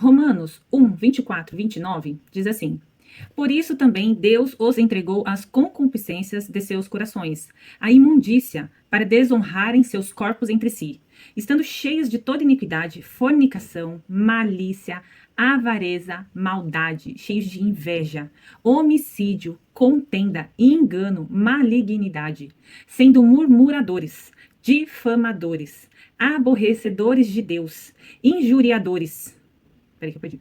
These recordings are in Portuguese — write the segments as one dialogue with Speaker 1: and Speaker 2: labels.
Speaker 1: Romanos 1, 24, 29 diz assim: por isso também Deus os entregou às concupiscências de seus corações, à imundícia, para desonrarem seus corpos entre si, estando cheios de toda iniquidade, fornicação, malícia, avareza, maldade, cheios de inveja, homicídio, contenda, engano, malignidade, sendo murmuradores, difamadores, aborrecedores de Deus, injuriadores. Peraí que eu perdi.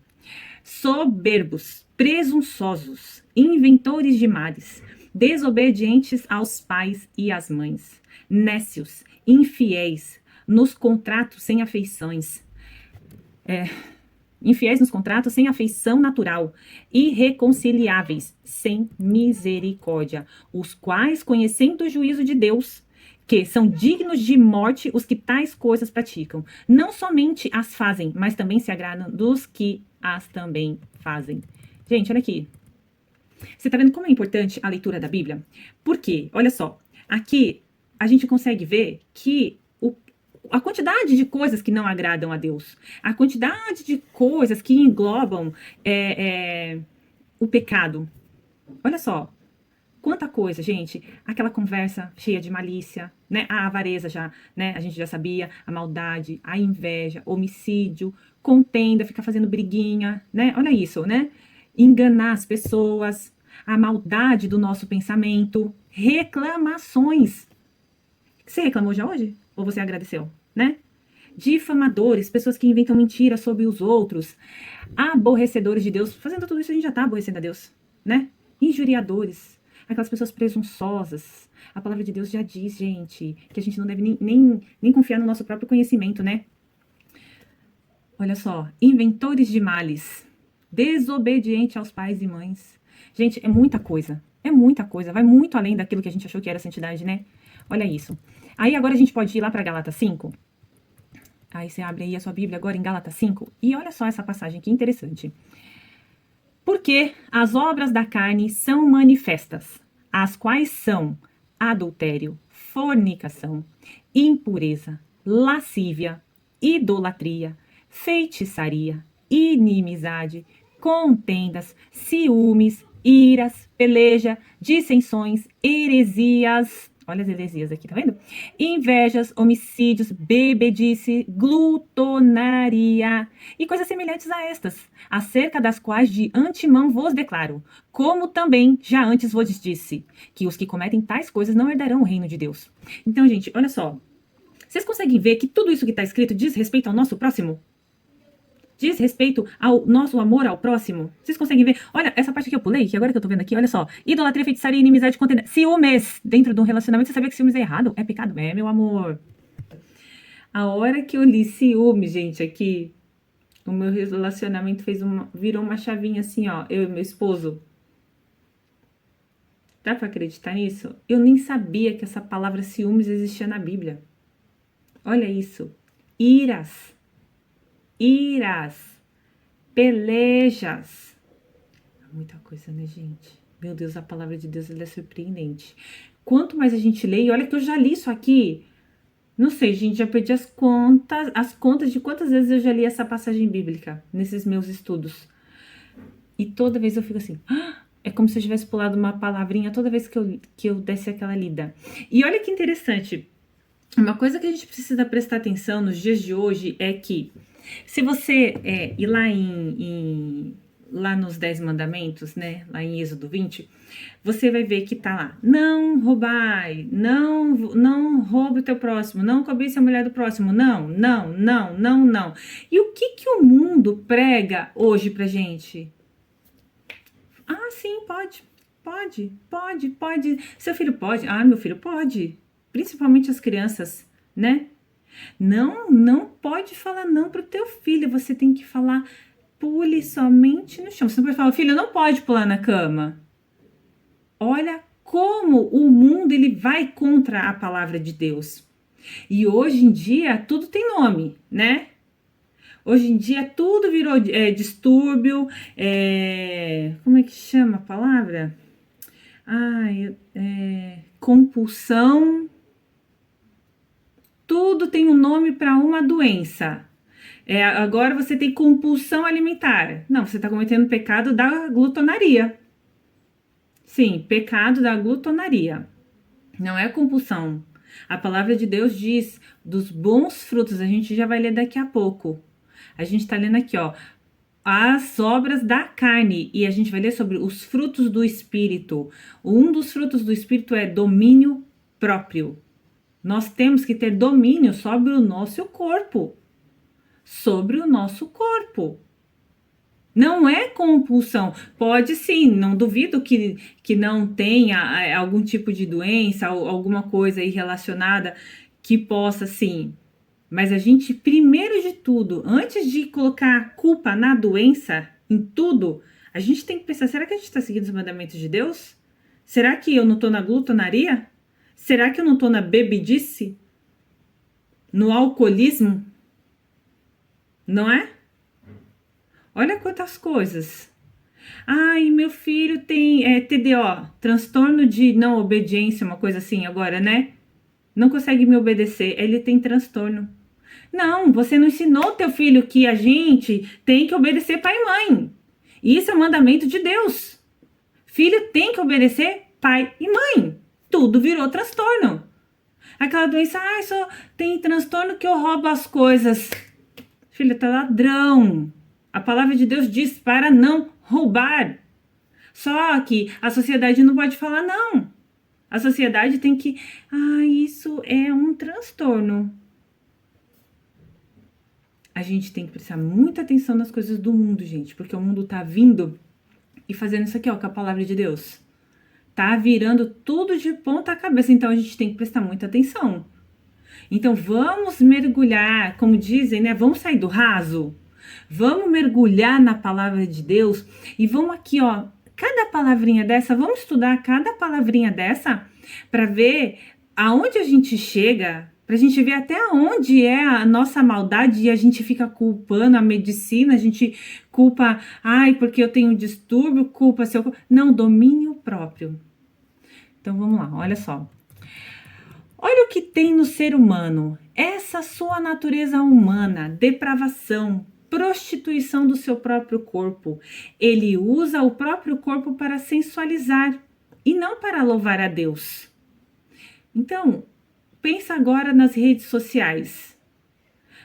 Speaker 1: Soberbos, presunçosos, inventores de males, desobedientes aos pais e às mães, nécios, infiéis, nos contratos sem afeições, infiéis nos contratos sem afeição natural, irreconciliáveis, sem misericórdia, os quais, conhecendo o juízo de Deus, que são dignos de morte os que tais coisas praticam, não somente as fazem, mas também se agradam dos que as também fazem. Gente, olha aqui. Você tá vendo como é importante a leitura da Bíblia? Por quê? Olha só. Aqui a gente consegue ver que a quantidade de coisas que não agradam a Deus, a quantidade de coisas que englobam o pecado. Olha só, quanta coisa, gente. Aquela conversa cheia de malícia, né? A avareza já, né? A gente já sabia, a maldade, a inveja, homicídio, contenda, ficar fazendo briguinha, né? Olha isso, né? Enganar as pessoas, a maldade do nosso pensamento, reclamações. Você reclamou já hoje? Ou você agradeceu, né? Difamadores, pessoas que inventam mentiras sobre os outros, aborrecedores de Deus. Fazendo tudo isso a gente já tá aborrecendo a Deus, né? Injuriadores, aquelas pessoas presunçosas. A palavra de Deus já diz, gente, que a gente não deve nem confiar no nosso próprio conhecimento, né? Olha só, inventores de males, desobediente aos pais e mães. Gente, é muita coisa, vai muito além daquilo que a gente achou que era santidade, né? Olha isso. Aí agora a gente pode ir lá para Gálatas 5. Aí você abre aí a sua Bíblia agora em Gálatas 5 e olha só essa passagem que interessante. Porque as obras da carne são manifestas, as quais são adultério, fornicação, impureza, lascívia, idolatria, feitiçaria, inimizade, contendas, ciúmes, iras, peleja, dissensões, heresias. Olha as heresias aqui, tá vendo? Invejas, homicídios, bebedice, glutonaria e coisas semelhantes a estas, acerca das quais de antemão vos declaro, como também já antes vos disse, que os que cometem tais coisas não herdarão o reino de Deus. Então, gente, olha só. Vocês conseguem ver que tudo isso que está escrito diz respeito ao nosso próximo? Diz respeito ao nosso amor ao próximo? Vocês conseguem ver? Olha, essa parte que eu pulei, que agora que eu tô vendo aqui, olha só. Idolatria, feitiçaria, inimizade, contenda. Ciúmes dentro de um relacionamento. Você sabia que ciúmes é errado? É pecado? É, meu amor. A hora que eu li ciúme, gente, aqui, o meu relacionamento virou uma chavinha assim, ó. Eu e meu esposo. Dá pra acreditar nisso? Eu nem sabia que essa palavra ciúmes existia na Bíblia. Olha isso. Iras. Iras. Pelejas. Muita coisa, né, gente? Meu Deus, a palavra de Deus ela é surpreendente. Quanto mais a gente lê, e olha que eu já li isso aqui. Não sei, gente, já perdi as contas de quantas vezes eu já li essa passagem bíblica nesses meus estudos. E toda vez eu fico assim, é como se eu tivesse pulado uma palavrinha toda vez que eu desse aquela lida. E olha que interessante, uma coisa que a gente precisa prestar atenção nos dias de hoje é que se você ir lá lá nos 10 mandamentos, né, lá em Êxodo 20, você vai ver que tá lá, não roubai, não roube o teu próximo, não cobice a mulher do próximo, não. E o que o mundo prega hoje pra gente? Ah, sim, pode. Seu filho pode? Ah, meu filho pode. Principalmente as crianças, né? Não pode falar não pro teu filho, você tem que falar pule somente no chão. Você não pode falar, filho, não pode pular na cama. Olha como o mundo ele vai contra a palavra de Deus. E hoje em dia tudo tem nome, né? Hoje em dia tudo virou distúrbio, como é que chama a palavra? Compulsão. Tudo tem um nome para uma doença. Agora você tem compulsão alimentar. Não, você está cometendo o pecado da glutonaria. Sim, pecado da glutonaria. Não é compulsão. A palavra de Deus diz dos bons frutos. A gente já vai ler daqui a pouco. A gente está lendo aqui, ó, as obras da carne. E a gente vai ler sobre os frutos do Espírito. Um dos frutos do Espírito é domínio próprio. Nós temos que ter domínio sobre o nosso corpo. Sobre o nosso corpo. Não é compulsão. Pode sim, não duvido que não tenha algum tipo de doença ou alguma coisa aí relacionada que possa sim. Mas a gente, primeiro de tudo, antes de colocar culpa na doença, em tudo, a gente tem que pensar, será que a gente está seguindo os mandamentos de Deus? Será que eu não estou na glutonaria? Será que eu não estou na bebidice? No alcoolismo? Não é? Olha quantas coisas. Ai, meu filho tem TDO, transtorno de não obediência, uma coisa assim agora, né? Não consegue me obedecer, ele tem transtorno. Não, você não ensinou teu filho que a gente tem que obedecer pai e mãe. Isso é um mandamento de Deus. Filho tem que obedecer pai e mãe. Tudo virou transtorno. Aquela doença, só tem transtorno que eu roubo as coisas. Filho, tá ladrão. A palavra de Deus diz para não roubar. Só que a sociedade não pode falar não. A sociedade tem que... isso é um transtorno. A gente tem que prestar muita atenção nas coisas do mundo, gente. Porque o mundo tá vindo e fazendo isso aqui, ó, com a palavra de Deus. Tá virando tudo de ponta cabeça. Então, a gente tem que prestar muita atenção. Então, vamos mergulhar, como dizem, né? Vamos sair do raso. Vamos mergulhar na palavra de Deus e vamos aqui, ó, cada palavrinha dessa, vamos estudar cada palavrinha dessa para ver aonde a gente chega, para a gente ver até onde é a nossa maldade e a gente fica culpando a medicina, a gente culpa, porque eu tenho distúrbio, culpa seu... Não, domínio próprio. Então vamos lá, olha só. Olha o que tem no ser humano, essa sua natureza humana, depravação, prostituição do seu próprio corpo. Ele usa o próprio corpo para sensualizar e não para louvar a Deus. Então, pensa agora nas redes sociais.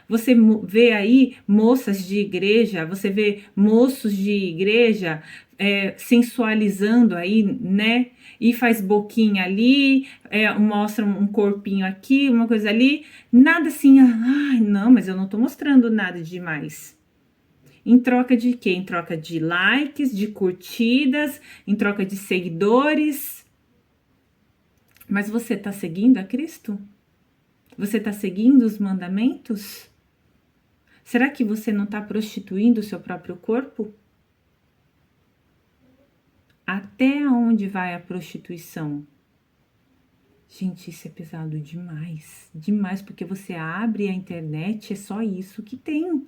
Speaker 1: Você vê aí moças de igreja, você vê moços de igreja sensualizando aí, né? E faz boquinha ali, mostra um corpinho aqui, uma coisa ali. Nada assim, não, mas eu não tô mostrando nada demais. Em troca de quê? Em troca de likes, de curtidas, em troca de seguidores. Mas você tá seguindo a Cristo? Você tá seguindo os mandamentos? Será que você não está prostituindo o seu próprio corpo? Até onde vai a prostituição? Gente, isso é pesado demais. Demais, porque você abre a internet, é só isso que tem.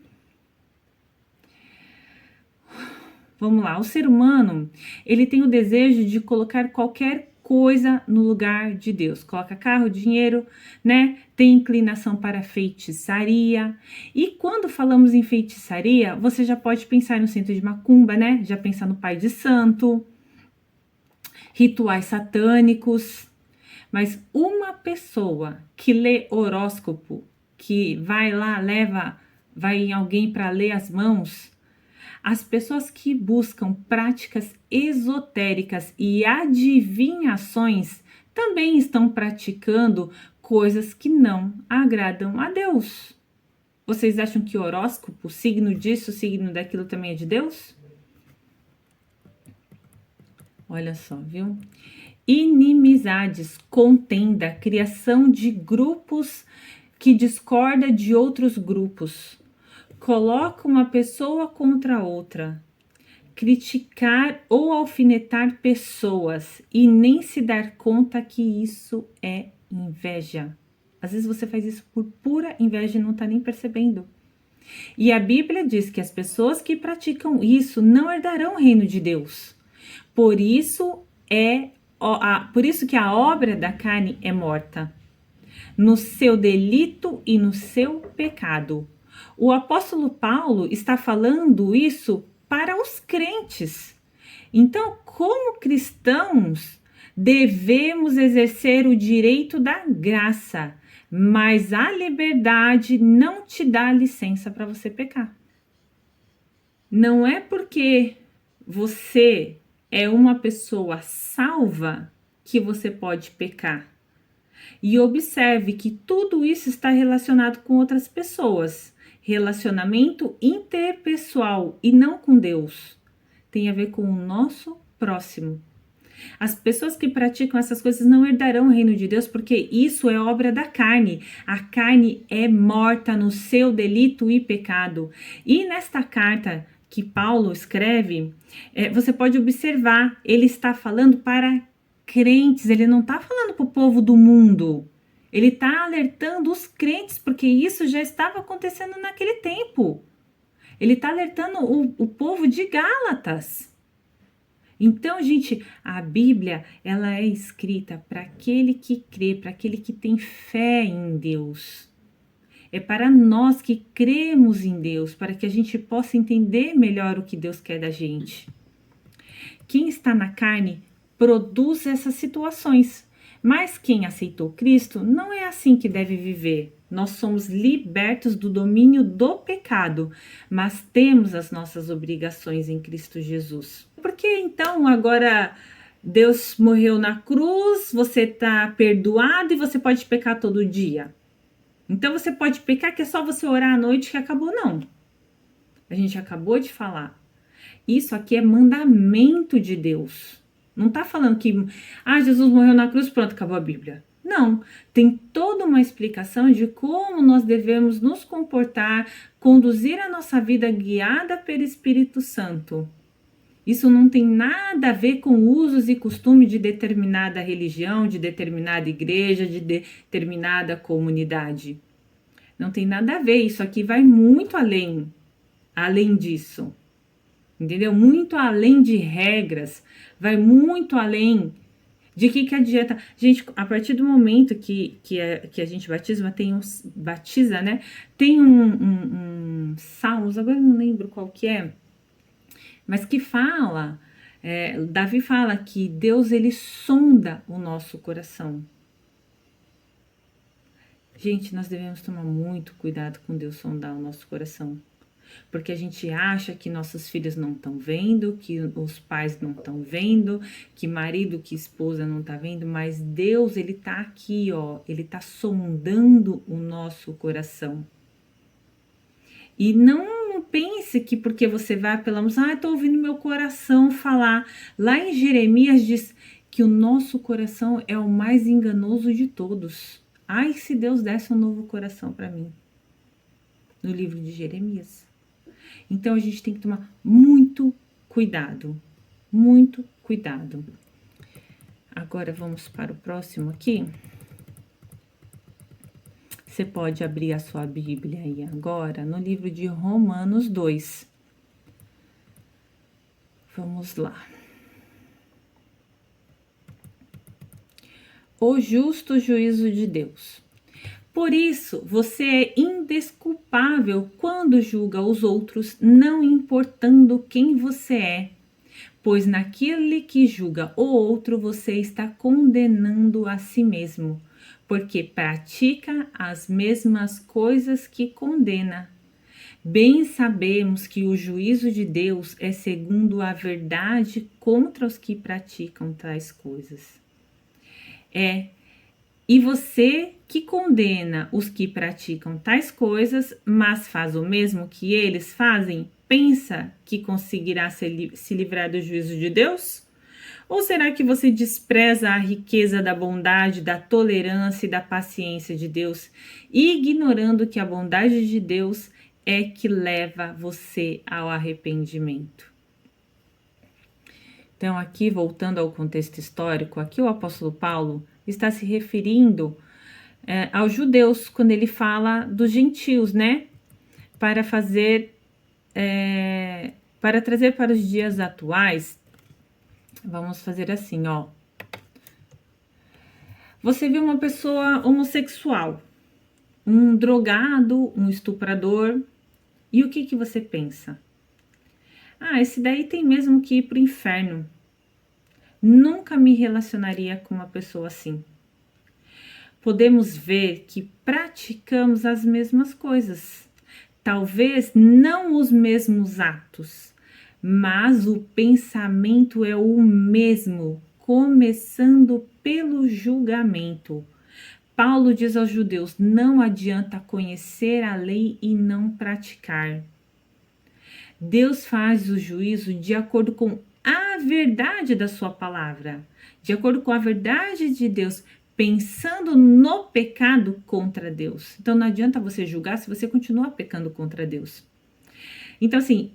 Speaker 1: Vamos lá, o ser humano, ele tem o desejo de colocar qualquer coisa no lugar de Deus. Coloca carro, dinheiro, né? Tem inclinação para feitiçaria. E quando falamos em feitiçaria, você já pode pensar no centro de macumba, né? Já pensa no pai de santo, rituais satânicos. Mas uma pessoa que lê horóscopo, que vai lá, vai em alguém para ler as mãos, as pessoas que buscam práticas esotéricas e adivinhações também estão praticando coisas que não agradam a Deus. Vocês acham que horóscopo, signo disso, signo daquilo também é de Deus? Olha só, viu? Inimizades, contenda, criação de grupos que discorda de outros grupos. Coloca uma pessoa contra outra, criticar ou alfinetar pessoas e nem se dar conta que isso é inveja. Às vezes você faz isso por pura inveja e não está nem percebendo. E a Bíblia diz que as pessoas que praticam isso não herdarão o reino de Deus. Por isso que a obra da carne é morta, no seu delito e no seu pecado. O apóstolo Paulo está falando isso para os crentes. Então, como cristãos, devemos exercer o direito da graça, mas a liberdade não te dá licença para você pecar. Não é porque você é uma pessoa salva que você pode pecar. E observe que tudo isso está relacionado com outras pessoas. Relacionamento interpessoal e não com Deus. Tem a ver com o nosso próximo. As pessoas que praticam essas coisas não herdarão o reino de Deus, porque isso é obra da carne. A carne é morta no seu delito e pecado. E nesta carta que Paulo escreve, você pode observar, ele está falando para crentes, ele não está falando para o povo do mundo. Ele está alertando os crentes, porque isso já estava acontecendo naquele tempo. Ele está alertando o povo de Gálatas. Então, gente, a Bíblia, ela é escrita para aquele que crê, para aquele que tem fé em Deus. É para nós que cremos em Deus, para que a gente possa entender melhor o que Deus quer da gente. Quem está na carne produz essas situações, mas quem aceitou Cristo não é assim que deve viver. Nós somos libertos do domínio do pecado, mas temos as nossas obrigações em Cristo Jesus. Por que então agora Deus morreu na cruz, você está perdoado e você pode pecar todo dia? Então você pode pecar que é só você orar à noite que acabou, não. A gente acabou de falar. Isso aqui é mandamento de Deus. Não está falando que Jesus morreu na cruz, pronto, acabou a Bíblia. Não, tem toda uma explicação de como nós devemos nos comportar, conduzir a nossa vida guiada pelo Espírito Santo. Isso não tem nada a ver com usos e costumes de determinada religião, de determinada igreja, de determinada comunidade. Não tem nada a ver, isso aqui vai muito além disso. Entendeu? Muito além de regras, vai muito além de que adianta. Gente, a partir do momento que a gente batiza, né? Tem um Salmos, agora eu não lembro qual que é, mas que fala, Davi fala que Deus, ele sonda o nosso coração. Gente, nós devemos tomar muito cuidado com Deus sondar o nosso coração. Porque a gente acha que nossos filhos não estão vendo, que os pais não estão vendo, que marido, que esposa não está vendo, mas Deus, ele está aqui, ó, ele está sondando o nosso coração. E não pense que porque você vai pela música, estou ouvindo meu coração falar. Lá em Jeremias diz que o nosso coração é o mais enganoso de todos. Ai, se Deus desse um novo coração para mim. No livro de Jeremias. Então, a gente tem que tomar muito cuidado. Muito cuidado. Agora, vamos para o próximo aqui. Você pode abrir a sua Bíblia aí agora, no livro de Romanos 2. Vamos lá. O justo juízo de Deus. Por isso, você é indesculpável quando julga os outros, não importando quem você é, pois naquele que julga o outro, você está condenando a si mesmo, porque pratica as mesmas coisas que condena. Bem sabemos que o juízo de Deus é segundo a verdade contra os que praticam tais coisas. E você que condena os que praticam tais coisas, mas faz o mesmo que eles fazem, pensa que conseguirá se livrar do juízo de Deus? Ou será que você despreza a riqueza da bondade, da tolerância e da paciência de Deus, ignorando que a bondade de Deus é que leva você ao arrependimento? Então, aqui, voltando ao contexto histórico, aqui o apóstolo Paulo está se referindo aos judeus, quando ele fala dos gentios, né? Para trazer para os dias atuais, vamos fazer assim, ó. Você vê uma pessoa homossexual, um drogado, um estuprador, E o que você pensa? Ah, esse daí tem mesmo que ir para o inferno. Nunca me relacionaria com uma pessoa assim. Podemos ver que praticamos as mesmas coisas. Talvez não os mesmos atos, mas o pensamento é o mesmo, começando pelo julgamento. Paulo diz aos judeus: não adianta conhecer a lei e não praticar. Deus faz o juízo de acordo com a verdade da sua palavra, de acordo com a verdade de Deus, pensando no pecado contra Deus. Então não adianta você julgar se você continuar pecando contra Deus. Então assim,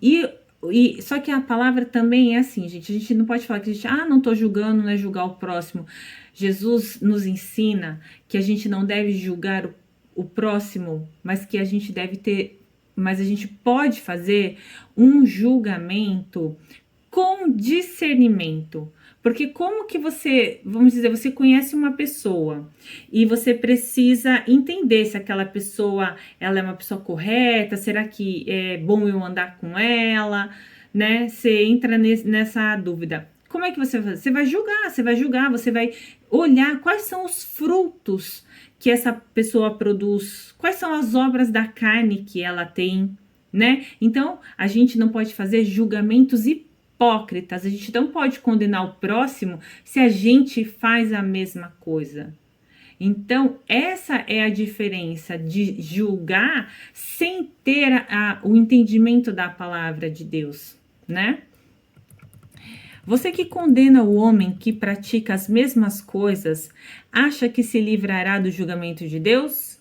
Speaker 1: só que a palavra também é assim, gente, a gente não pode falar que a gente, não tô julgando, não é julgar o próximo. Jesus nos ensina que a gente não deve julgar o próximo, mas que a gente deve ter, mas a gente pode fazer um julgamento com discernimento. Porque como que você, vamos dizer, você conhece uma pessoa e você precisa entender se aquela pessoa, ela é uma pessoa correta, será que é bom eu andar com ela, né? Você entra nessa dúvida. Como é que você vai fazer? Você vai julgar, você vai olhar quais são os frutos que essa pessoa produz, quais são as obras da carne que ela tem, né? Então, a gente não pode fazer julgamentos hipócritas, a gente não pode condenar o próximo se a gente faz a mesma coisa. Então, essa é a diferença de julgar sem ter o entendimento da palavra de Deus, né? Você que condena o homem que pratica as mesmas coisas, acha que se livrará do julgamento de Deus?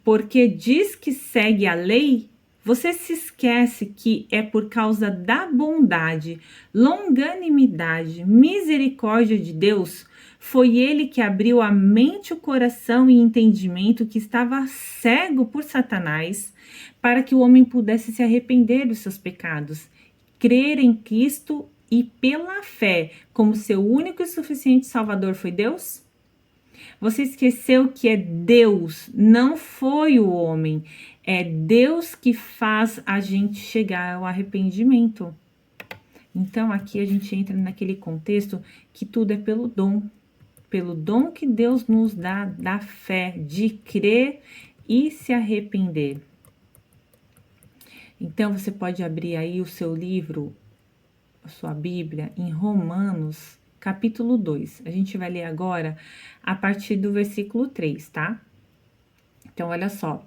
Speaker 1: Porque diz que segue a lei, você se esquece que é por causa da bondade, longanimidade, misericórdia de Deus, foi ele que abriu a mente, o coração e entendimento que estava cego por Satanás, para que o homem pudesse se arrepender dos seus pecados, crer em Cristo e pela fé, como seu único e suficiente Salvador foi Deus? Você esqueceu que é Deus, não foi o homem. É Deus que faz a gente chegar ao arrependimento. Então, aqui a gente entra naquele contexto que tudo é pelo dom que Deus nos dá da fé, de crer e se arrepender. Então, você pode abrir aí o seu livro, a sua Bíblia, em Romanos, capítulo 2. A gente vai ler agora a partir do versículo 3, tá? Então, olha só.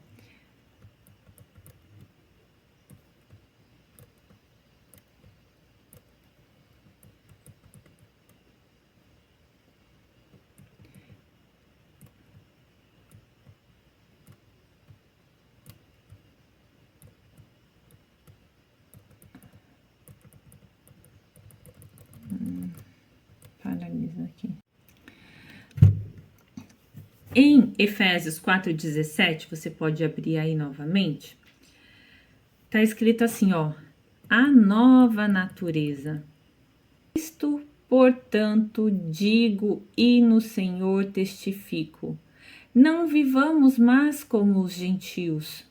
Speaker 1: Paralisa aqui. Em Efésios 4,17, você pode abrir aí novamente. Tá escrito assim, ó. A nova natureza. Isto, portanto, digo e no Senhor testifico. Não vivamos mais como os gentios,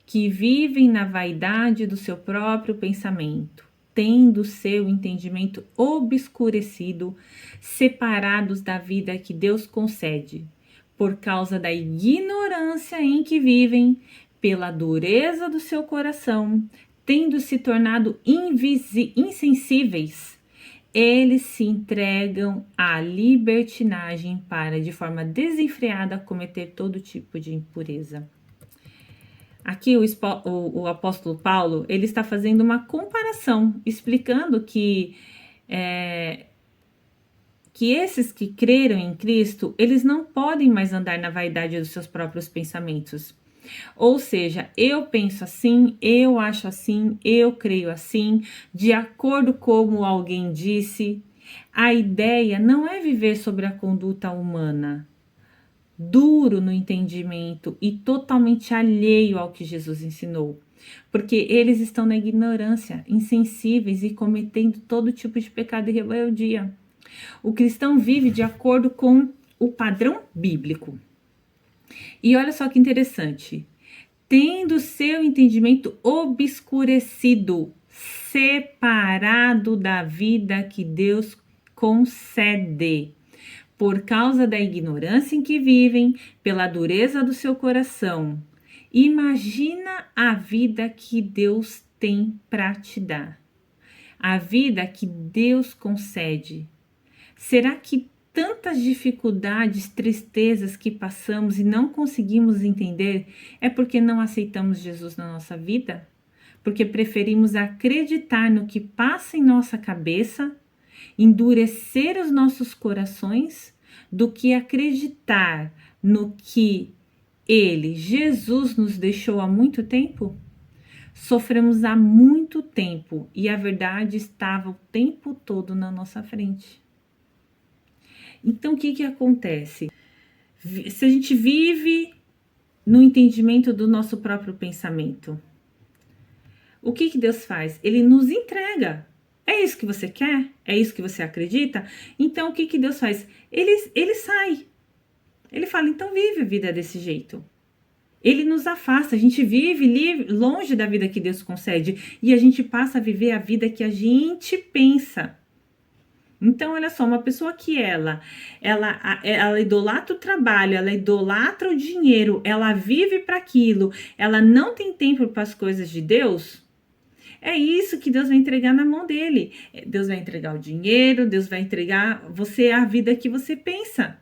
Speaker 1: que vivem na vaidade do seu próprio pensamento, tendo seu entendimento obscurecido, separados da vida que Deus concede, por causa da ignorância em que vivem, pela dureza do seu coração, tendo se tornado insensíveis, eles se entregam à libertinagem para, de forma desenfreada, cometer todo tipo de impureza. Aqui o apóstolo Paulo, ele está fazendo uma comparação, explicando que esses que creram em Cristo, eles não podem mais andar na vaidade dos seus próprios pensamentos. Ou seja, eu penso assim, eu acho assim, eu creio assim, de acordo com como alguém disse. A ideia não é viver sobre a conduta humana, duro no entendimento e totalmente alheio ao que Jesus ensinou, porque eles estão na ignorância, insensíveis e cometendo todo tipo de pecado e rebeldia. O cristão vive de acordo com o padrão bíblico. E olha só que interessante, tendo seu entendimento obscurecido, separado da vida que Deus concede, por causa da ignorância em que vivem, pela dureza do seu coração. Imagina a vida que Deus tem para te dar, a vida que Deus concede. Será que tantas dificuldades, tristezas que passamos e não conseguimos entender é porque não aceitamos Jesus na nossa vida? Porque preferimos acreditar no que passa em nossa cabeça, endurecer os nossos corações, do que acreditar no que Ele, Jesus, nos deixou há muito tempo? Sofremos há muito tempo e a verdade estava o tempo todo na nossa frente. Então, o que acontece? Se a gente vive no entendimento do nosso próprio pensamento, o que Deus faz? Ele nos entrega. É isso que você quer? É isso que você acredita? Então, o que Deus faz? Ele sai. Ele fala, então vive a vida desse jeito. Ele nos afasta, a gente vive longe da vida que Deus concede e a gente passa a viver a vida que a gente pensa. Então, olha só, uma pessoa que ela idolatra o trabalho, ela idolatra o dinheiro, ela vive para aquilo, ela não tem tempo para as coisas de Deus, é isso que Deus vai entregar na mão dele. Deus vai entregar o dinheiro, Deus vai entregar você a vida que você pensa.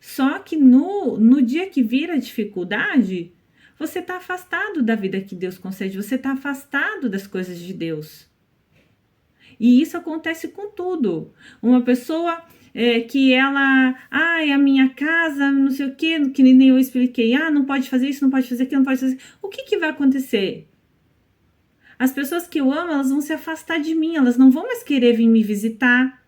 Speaker 1: Só que no dia que vira dificuldade, você está afastado da vida que Deus concede, você está afastado das coisas de Deus. E isso acontece com tudo. Uma pessoa que ela, a minha casa, não sei o quê, que nem eu expliquei, não pode fazer isso, não pode fazer aquilo, não pode fazer. O que vai acontecer? As pessoas que eu amo, elas vão se afastar de mim, elas não vão mais querer vir me visitar.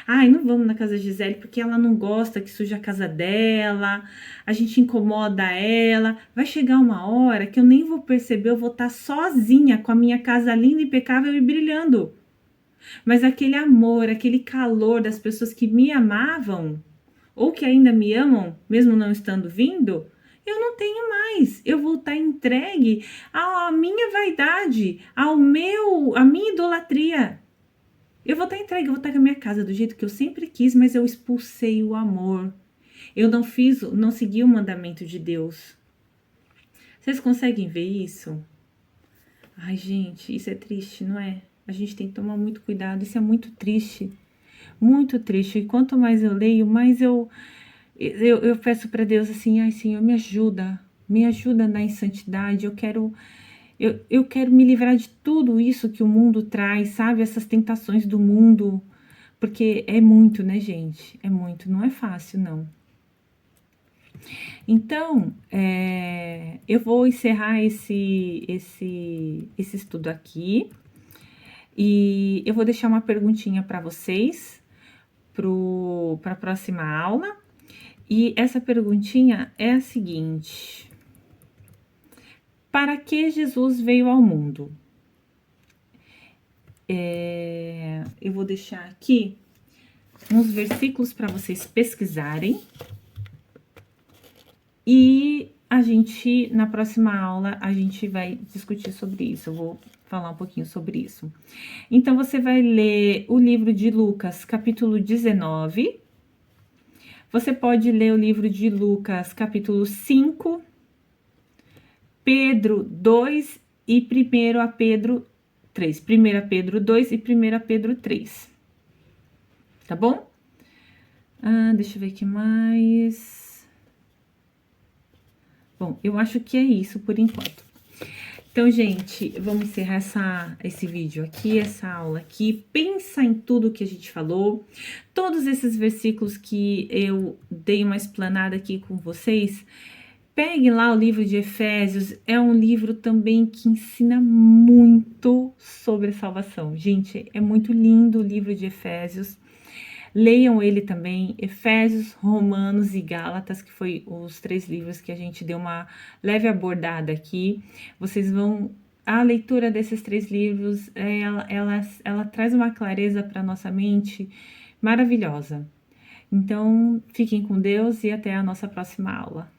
Speaker 1: Não vamos na casa de Gisele porque ela não gosta que suja a casa dela, a gente incomoda ela. Vai chegar uma hora que eu nem vou perceber, eu vou estar sozinha com a minha casa linda, impecável e brilhando. Mas aquele amor, aquele calor das pessoas que me amavam, ou que ainda me amam, mesmo não estando vindo, eu não tenho mais. Eu vou estar entregue à minha vaidade, à minha idolatria. Eu vou estar entregue, eu vou estar com a minha casa do jeito que eu sempre quis, mas eu expulsei o amor. Eu não segui o mandamento de Deus. Vocês conseguem ver isso? Ai, gente, isso é triste, não é? A gente tem que tomar muito cuidado, isso é muito triste. Muito triste. E quanto mais eu leio, mais eu peço para Deus assim, ai, Senhor, me ajuda a andar em santidade. Eu quero me livrar de tudo isso que o mundo traz, sabe? Essas tentações do mundo. Porque é muito, né, gente? É muito, não é fácil, não. Então, eu vou encerrar esse estudo aqui. E eu vou deixar uma perguntinha para vocês, para a próxima aula. E essa perguntinha é a seguinte: para que Jesus veio ao mundo? Eu vou deixar aqui uns versículos para vocês pesquisarem. E na próxima aula, a gente vai discutir sobre isso. Eu vou falar um pouquinho sobre isso. Então, você vai ler o livro de Lucas, capítulo 19. Você pode ler o livro de Lucas, capítulo 5, Pedro 2 e 1 Pedro 3. 1 Pedro 2 e 1 Pedro 3. Tá bom? Deixa eu ver o que mais. Bom, eu acho que é isso por enquanto. Então, gente, vamos encerrar esse vídeo aqui, essa aula aqui. Pensa em tudo que a gente falou. Todos esses versículos que eu dei uma explanada aqui com vocês, peguem lá o livro de Efésios. É um livro também que ensina muito sobre salvação. Gente, é muito lindo o livro de Efésios. Leiam ele também, Efésios, Romanos e Gálatas, que foi os 3 livros que a gente deu uma leve abordada aqui. Vocês vão... A leitura desses 3 livros, ela traz uma clareza para nossa mente maravilhosa. Então, fiquem com Deus e até a nossa próxima aula.